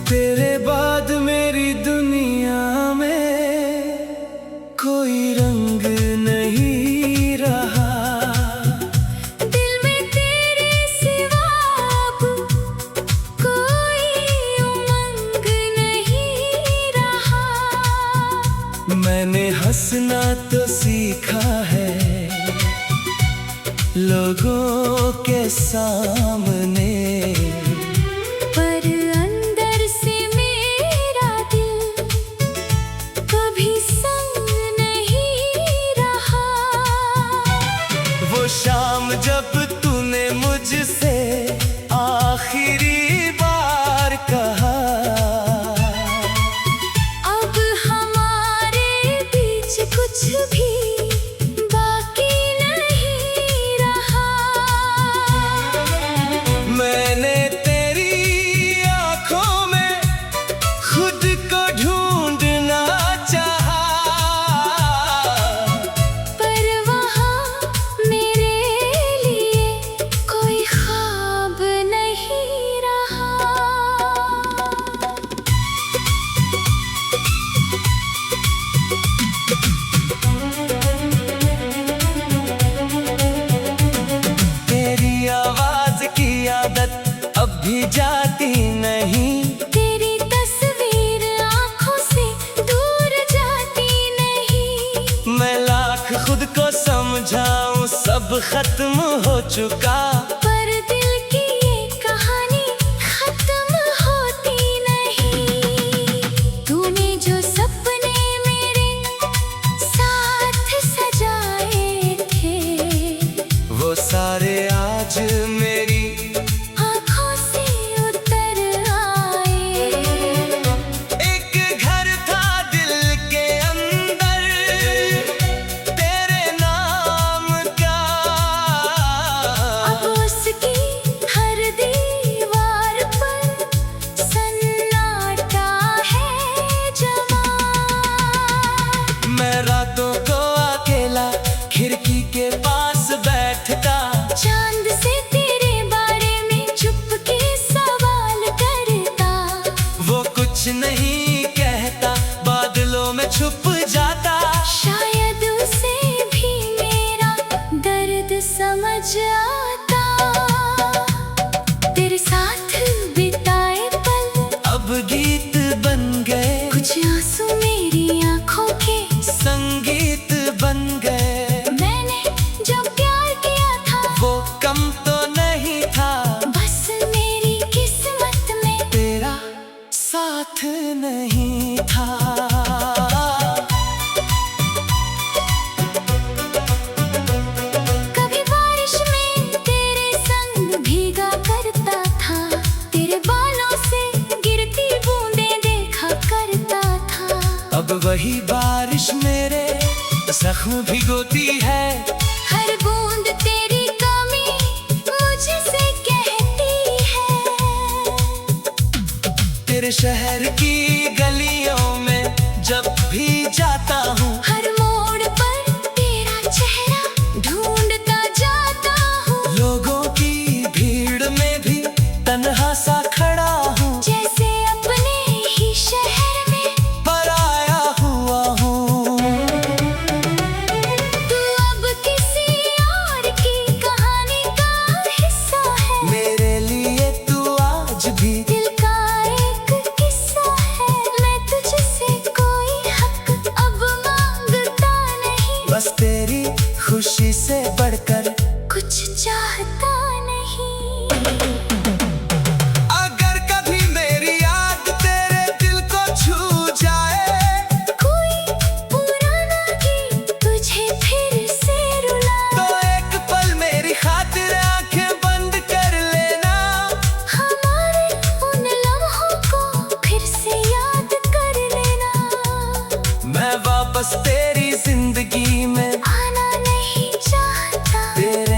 तेरे बाद मेरी दुनिया में कोई रंग नहीं रहा। दिल में तेरे सिवा अब कोई उमंग नहीं रहा। मैंने हंसना तो सीखा है लोगों के सामने, पर अंदर से मेरा दिल कभी संग नहीं रहा। वो शाम जब तूने मुझसे आखिरी बार कहा, अब हमारे बीच कुछ भी बाकी नहीं रहा। मैंने तेरी आंखों में खुद को ढूंढना चाहा, पर वहाँ मेरे लिए कोई ख्वाब नहीं रहा। तेरी आवाज की आदत अब भी जाती नहीं। तेरी तस्वीर आँखों से दूर जाती नहीं। मैं लाख खुद को समझाऊं सब खत्म हो चुका, पर दिल की ये कहानी खत्म होती नहीं। तूने जो सपने मेरे साथ सजाए थे, वो सारे आज मेरी आँखों से उतर आए। एक घर था दिल के अंदर तेरे नाम का, अब उसकी हर दीवार पर सन्नाटा है जमा। मैं रातों को अकेला खिड़की के पास बैठता, चांद से तेरे बारे में चुपके सवाल करता। वो कुछ नहीं कहता, बादलों में छुप जाता। शायद उसे भी मेरा दर्द समझ आता। तेरे साथ बिताए पल अब गीत बन गए, कुछ आंसू मेरी आंखों के संगीत बन गए। मैंने जो प्यार किया था वो कम तो नहीं था, बस मेरी किस्मत में तेरा साथ नहीं था। कभी बारिश में तेरे संग भीगा करता था। तेरे बालों से गिरती बूंदें देखा करता था। अब वही बारिश मेरे जख्म भिगोती है, हर बूंद तेरी कमी मुझसे कहती है। तेरे शहर की गलियों में जब भी जाता हूँ, हर मोड़ पर तेरा चेहरा ढूंढता जाता हूँ। लोगों की भीड़ में भी तन्हा सा खड़ा हूँ, जैसे अपने ही शहर में पराया हुआ हूँ। तू अब किसी और की कहानी का हिस्सा है। मेरे लिए तू आज भी दिल का एक किस्सा है। मैं तुझसे कोई हक अब मांगता नहीं, बस तेरी खुशी से बढ़कर कुछ चाहता नहीं। अगर कभी मेरी याद तेरे दिल को छू जाए, कोई पुराना गीत तुझे फिर से रुलाए, तो एक पल मेरी खातिर आंखें बंद कर लेना। हमारे उन लम्हों को फिर से याद कर लेना। मैं वापस तेरी जिंदगी में आना नहीं चाहता, तेरे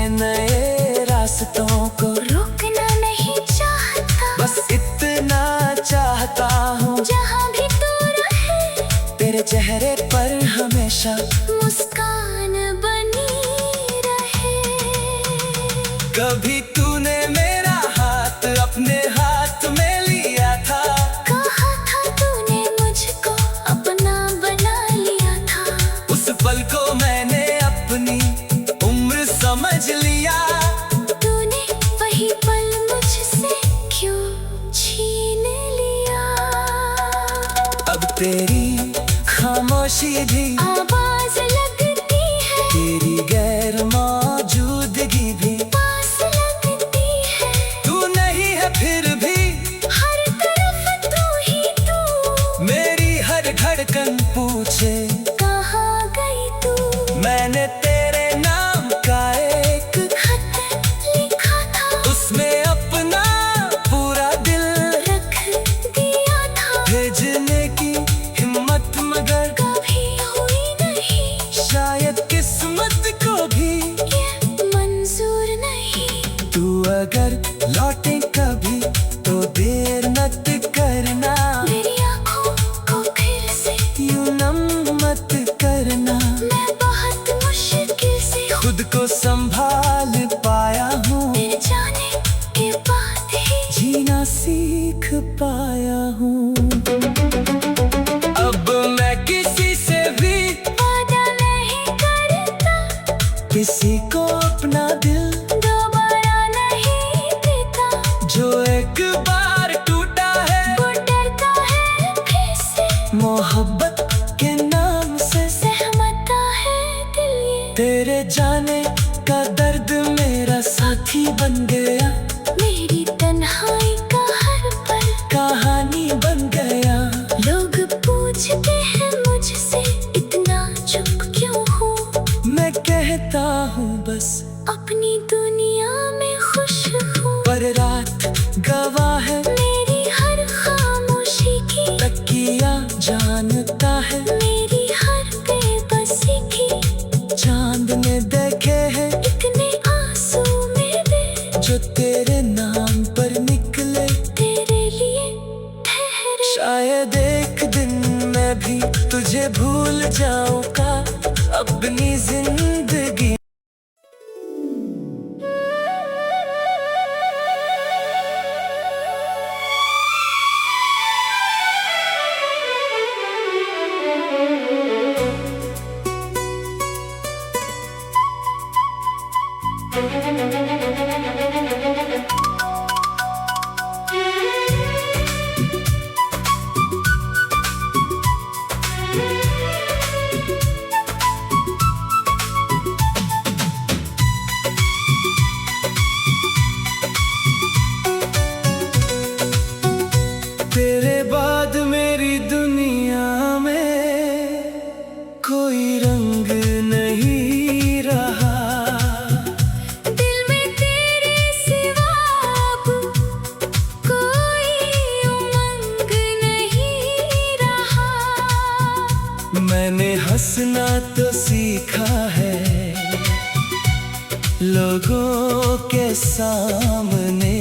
कभी तूने मेरा हाथ अपने हाथ में लिया था, कहा था तूने मुझको अपना बना लिया था। उस पल को मैंने अपनी उम्र समझ लिया। तूने वही पल मुझसे क्यों छीन लिया? अब तेरी खामोशी भी आवाज लगती है, तेरी गैर मौजूदगी भी पास लगती है। तू नहीं है फिर भी हर तरफ तू ही तू, मेरी हर धड़कन पूछे कहाँ गई तू? मैंने तेरे नाम का एक खत लिखा था, उसमें अपना पूरा दिल रख दिया था। भेजने की हिम्मत मगर कभी हुई नहीं, शायद किस्मत को भी ये मंजूर नहीं। तू अगर लौटे कभी तो देर मत करना, मेरी आँखों को फिर से यूं नम मत करना। मैं बहुत मुश्किल से खुद को संभाल पाया हूँ, तेरे जाने के बाद ही जीना सीख पाया हूँ। अब मैं किसी से भी वादा नहीं करता, किसी को अपना दिल दोबारा नहीं देता। जो एक बार टूटा है वो डरता है फिर से, मोहब्बत के नाम से। सहमता है दिल ये, तेरे जाने का दर्द मेरा साथी बन गया, मेरी तन्हाई का हर पल कहानी बन गया। लोग पूछते हैं मुझसे इतना चुप क्यों हूँ? मैं कहता हूँ बस अपनी दुनिया में खुश हूँ। पर रात गवाह है, मेरी हर खामोशी की तकिया जानता है। मेरी हर बेबसी की चांद ने देखे हैं इतने आंसू मेरे, जो तेरे नाम पर निकले। तेरे लिए ठहरे। शायद एक दिन मैं भी तुझे भूल जाऊंगा अपनी जिंदगी। तेरे बाद मेरी दुनिया में कोई रंग नहीं रहा। दिल में तेरे सिवा अब कोई उमंग नहीं रहा। मैंने हंसना तो सीखा है लोगों के सामने,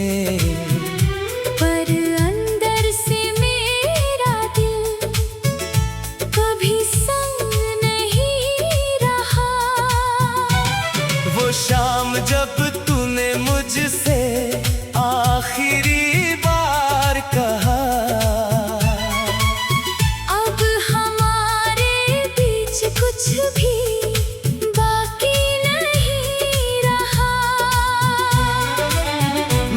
पर अंदर से मेरा दिल कभी संग नहीं रहा। वो शाम जब तूने मुझसे आखिरी बार कहा, अब हमारे बीच कुछ भी बाकी नहीं रहा।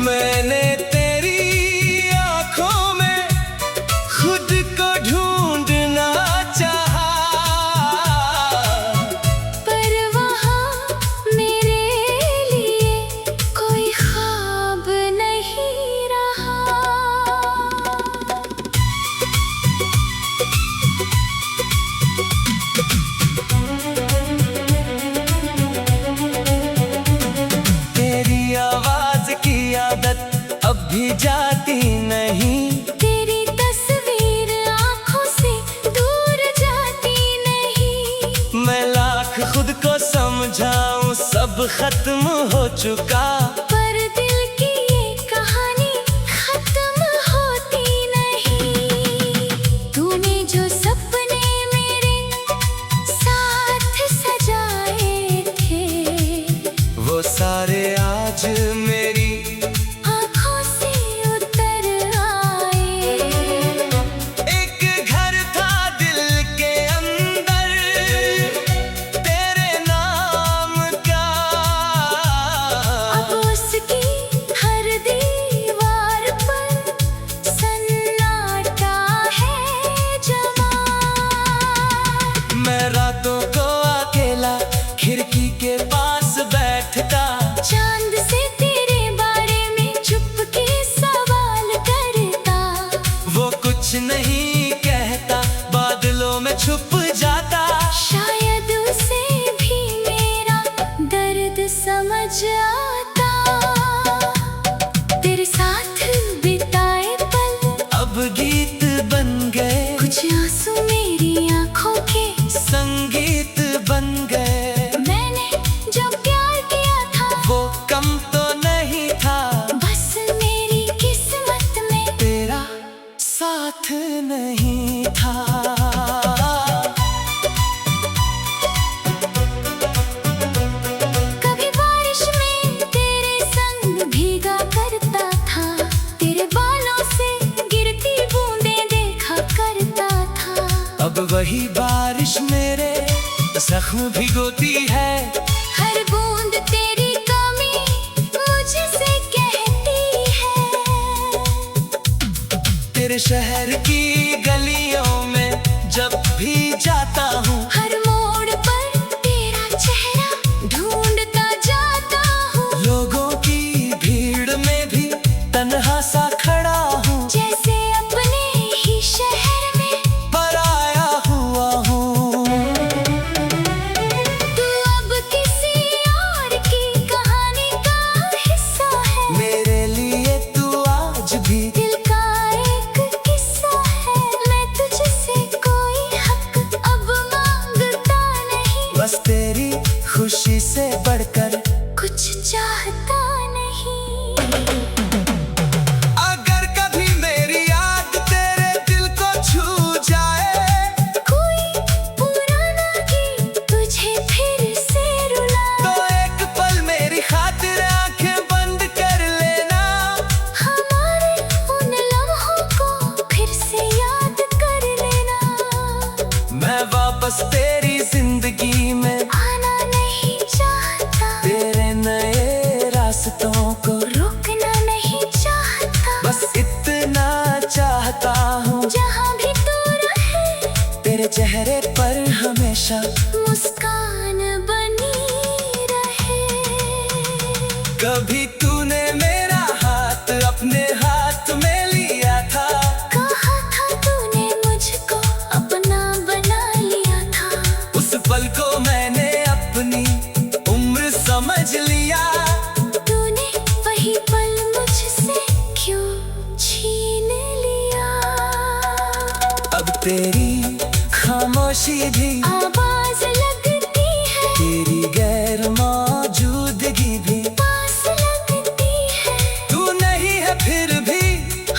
मैंने तेरी आंखों में खुद को ढूंढना चाहा, पर वहाँ मेरे लिए कोई ख्वाब नहीं रहा। तेरी आवाज की आदत अब भी जाती नहीं। तेरी तस्वीर आँखों से दूर जाती नहीं। मैं लाख खुद को समझाऊं सब खत्म हो चुका, पर दिल की ये कहानी खत्म होती नहीं। तूने जो सपने मेरे साथ सजाए थे, वो सारे आज समझ आता, तेरे साथ बिताए पल अब गीत बन गए, कुछ आंसू मेरी आंखों के संगीत बन गए। मैंने जो प्यार किया था वो कम तो नहीं था, बस मेरी किस्मत में तेरा साथ नहीं था। कभी बारिश में तेरे संग भीगा करता था, तेरे बालों से गिरती बूंदें देखा करता था। अब वही बारिश मेरे जख्म भिगोती है, हर बूंद तेरी कमी मुझसे कहती है। तेरे शहर की गलियों में जब भी जाता हूँ, हर मोड़ पर तेरा चेहरा ढूंढता जाता हूँ। लोगों की भीड़ में भी तन्हा सा खड़ा हूँ, जैसे अपने ही शहर में पराया हुआ हूँ। तू अब किसी और की कहानी का हिस्सा है, मेरे लिए तू आज भी दिल का एक किस्सा है। मैं तुझसे कोई हक अब मांगता नहीं, बस तेरी खुशी से बढ़कर कुछ चाहता नहीं। अगर कभी मेरी याद तेरे दिल को छू जाए, कोई पुराना गीत तुझे फिर से रुलाए, तो एक पल मेरी खातिर आंखें बंद कर लेना। हमारे उन लम्हों को फिर से याद कर लेना। मैं वापस तेरी जिंदगी में आना नहीं चाहता, तेरे नए रास्तों को रुकना नहीं चाहता, बस इतना चाहता हूँ, जहाँ भी तू रहे तेरे चेहरे पर हमेशा मुस्कान बनी रहे। कभी तूने मेरा हाथ अपने हाथ में लिया था, कहा था तूने मुझको अपना बना लिया था, उस पल को मैंने अपनी उम्र समझ लिया। तूने वही पल मुझसे क्यों छीन लिया। अब तेरी खामोशी भी, आवाज लगती है, तेरी गैर मौजूदगी भी, पास लगती है, तू नहीं है फिर भी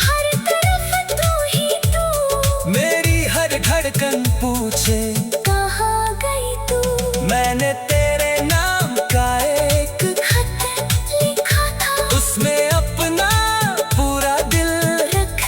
हर तरफ तू ही तू। मेरी हर धड़कन पूछे कहाँ गई तू। मैंने तेरे नाम का एक खत लिखा था, उसमें अपना पूरा दिल रख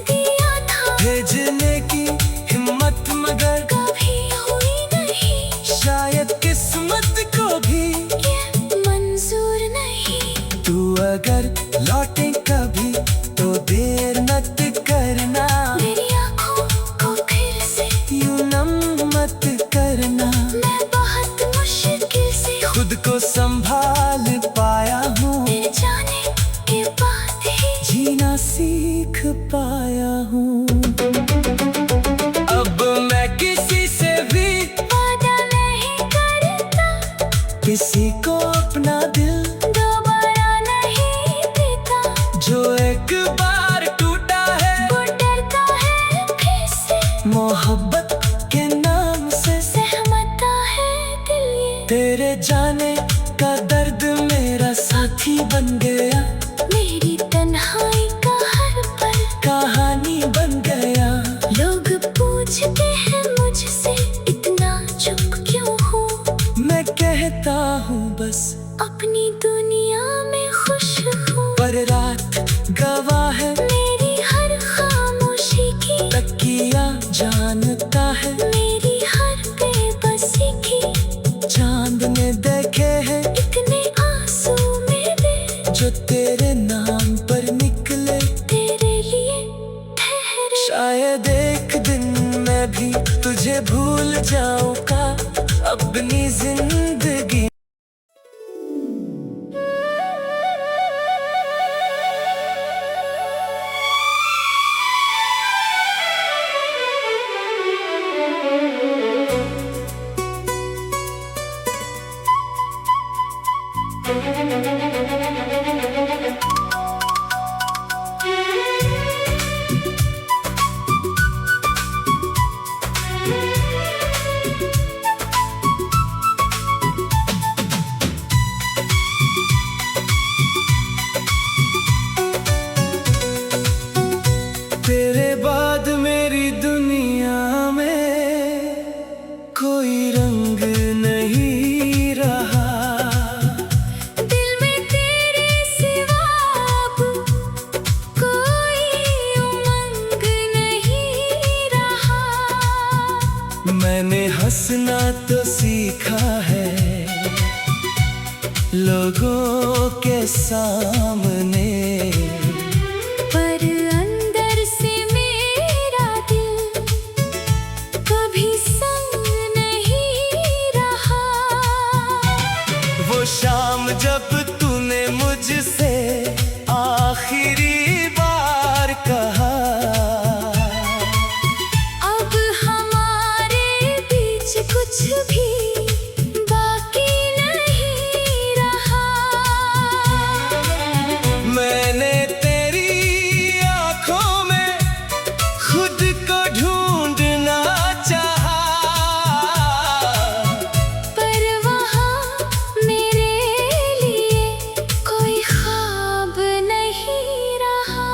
दिया था, भेजने की हिम्मत मगर कभी हुई नहीं, शायद किस्मत को भी ये मंजूर नहीं। तू अगर लौटे कभी तो देर मत करना, मेरी आँखों को फिर से यूं नम मत करना। मैं बहुत मुश्किल से खुद को संभाल पाया हूँ, तेरे जाने के बाद ही जीना सीख पाया हूँ। अब मैं किसी से भी वादा नहीं करता, किसी को अपना दिल दोबारा नहीं देता, जो एक बार टूटा है वो डरता है फिर से, मोहब्बत के नाम से। सहमता है दिल ये, तेरे जाने का दर्द मेरा साथी बन गया, मेरी तन्हाई का हर पल कहानी बन गया। लोग पूछते हैं मुझसे इतना चुप क्यों हूँ, मैं कहता हूँ बस अपनी दुनिया में खुश हूँ। पर रात गवाह है, मेरी हर खामोशी की तकिया जानता है, मेरी हर बेबसी की। चांद ने देखे हैं इतने आंसू मेरे जो तेरे नाम पर निकले, तेरे लिए ठहरे। शायद एक दिन मैं भी तुझे भूल जाऊंगा अपनी जिंदगी। तेरे बाद मेरी दुनिया में कोई रंग नहीं रहा। दिल में तेरे सिवा अब कोई उमंग नहीं रहा। मैंने हंसना तो सीखा है लोगों के सामने, पर अंदर से मेरा दिल कभी संग नहीं रहा। वो शाम जब तूने मुझसे आखिरी बार कहा, अब हमारे बीच कुछ भी बाकी नहीं रहा। मैंने तेरी आंखों में खुद को ढूंढना चाहा, पर वहाँ मेरे लिए कोई ख्वाब नहीं रहा।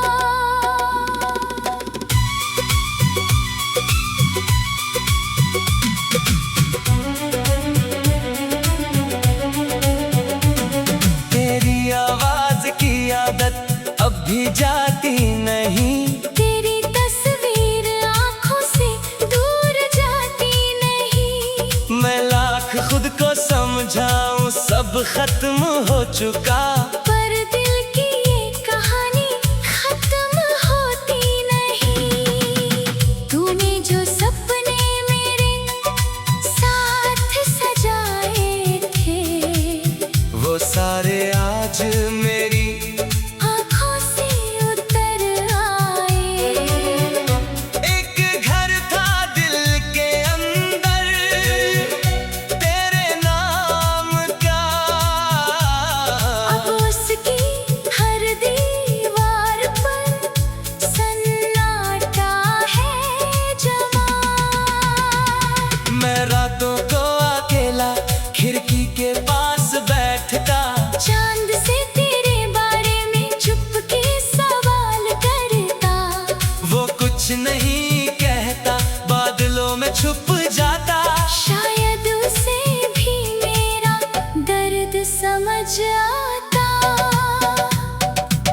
तेरी आवाज की आदत अब भी जाती नहीं। तेरी तस्वीर आँखों से दूर जाती नहीं। मैं लाख खुद को समझाऊं सब खत्म हो चुका, पर दिल की ये कहानी खत्म होती नहीं। तूने जो सपने मेरे साथ सजाए थे, वो सारे आज मेरी आँखों से उतर आए। एक घर था दिल के अंदर तेरे नाम का, अब उसकी हर दीवार पर सन्नाटा है जमा। मैं रातों को अकेला खिड़की के पास बैठता, चांद से तेरे बारे में चुपके सवाल करता। वो कुछ नहीं कहता बादलों में छुप जाता। शायद उसे भी मेरा दर्द समझ आता।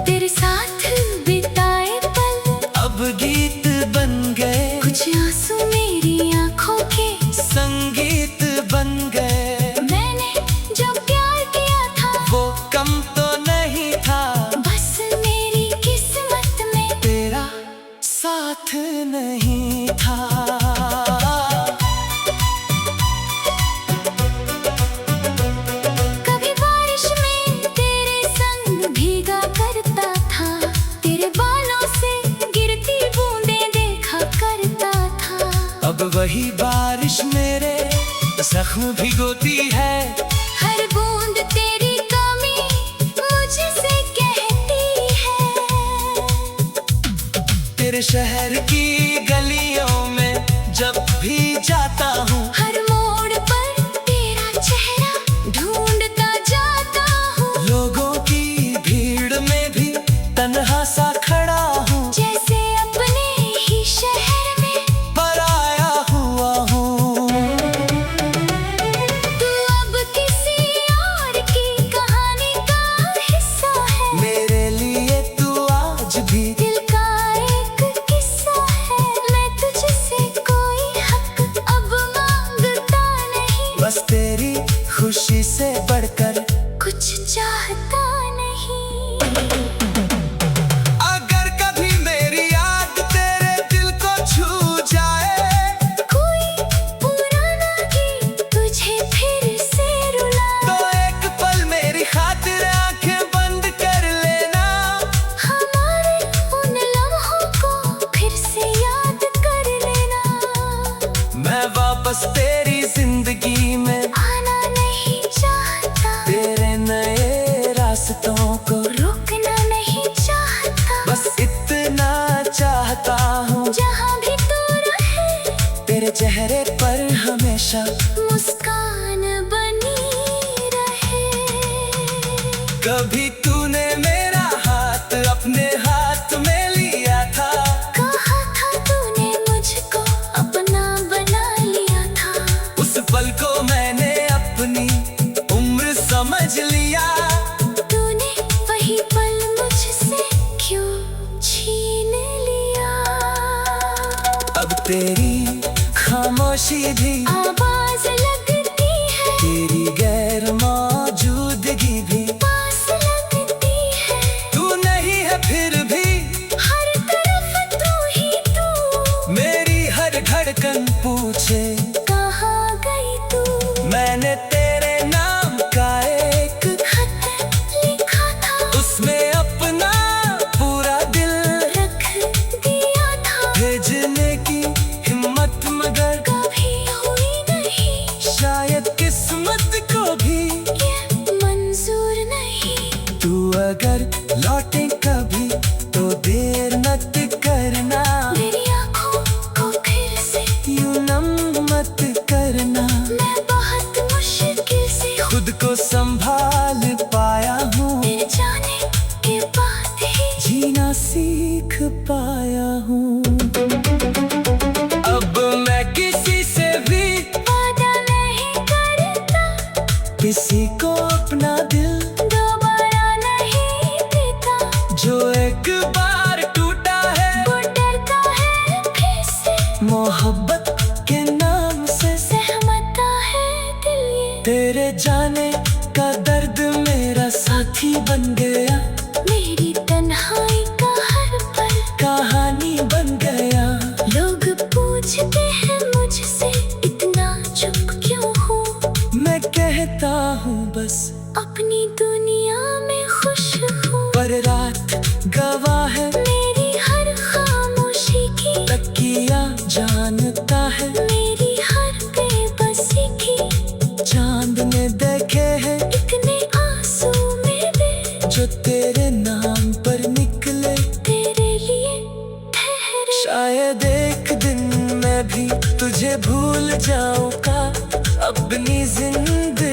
तेरे साथ बिताए पल अब गीत बन गए, कुछ आंसू मेरी आंखों के संगीत बन गए। मैंने जो प्यार किया था वो कम तो नहीं था, बस मेरी किस्मत में तेरा साथ नहीं था। कभी बारिश में तेरे संग भीगा करता था। तेरे बालों से गिरती बूंदें देखा करता था। अब वही बारिश मेरे जख्म भिगोती है, हर बूंद तेरी कमी मुझसे कहती है। तेरे शहर की गलियों में जब भी जाता हूँ, हर मोड़ पर तेरा चेहरा ढूंढता जाता हूँ। लोगों की भीड़ में भी तन्हा सा खड़ा हूँ, जैसे अपने ही शहर में पराया हुआ हूँ। तू अब किसी और की कहानी का हिस्सा है। मेरे लिए तू आज भी दिल का एक किस्सा है। मैं तुझसे कोई हक अब मांग कभी तूने मेरा हाथ अपने हाथ में लिया था, कहा था तूने मुझको अपना बना लिया था। उस पल को मैंने अपनी उम्र समझ लिया। तूने वही पल मुझसे क्यों छीन लिया। अब तेरी खामोशी भी आवाज लगती है, तेरी गैर मौजूदगी भी पास लगती है। तू नहीं है फिर भी हर तरफ तू ही तू, मेरी हर धड़कन पूछे कहाँ गई तू। मैंने तेरे नाम का एक खत लिखा था, उसमें अपना पूरा दिल रख दिया था। भेजने की हिम्मत मगर कभी हुई नहीं, शायद किस्मत को भी ये मंजूर नहीं। तू अगर लौटे कभी तो देर मत करना, मेरी आँखों को फिर से यूं नम मत करना। मैं बहुत मुश्किल से खुद को संभाल पाया हूँ, तेरे जाने के बाद ही जीना सीख पाया हूँ। अब मैं किसी से भी वादा नहीं करता, किसी को अपना दिल दोबारा नहीं देता। जो एक बार टूटा है वो डरता है फिर से, मोहब्बत के नाम से। सहमता है दिल ये, तेरे जाने का दर्द मेरा साथी बन गया, मेरी तन्हाई का हर पल कहानी बन गया। लोग पूछते हैं मुझसे इतना चुप क्यों हूँ। मैं कहता हूँ बस अपनी दुनिया में खुश हूँ, पर रात गवाह है मेरी हर खामोशी की। तकिया जानता है मेरी हर बेबसी की, चांद ने देखे हैं इतने आंसू मेरे जो तेरे नाम पर निकले। तेरे लिए ठहरे। शायद एक दिन मैं भी तुझे भूल जाऊंगा अपनी जिंदगी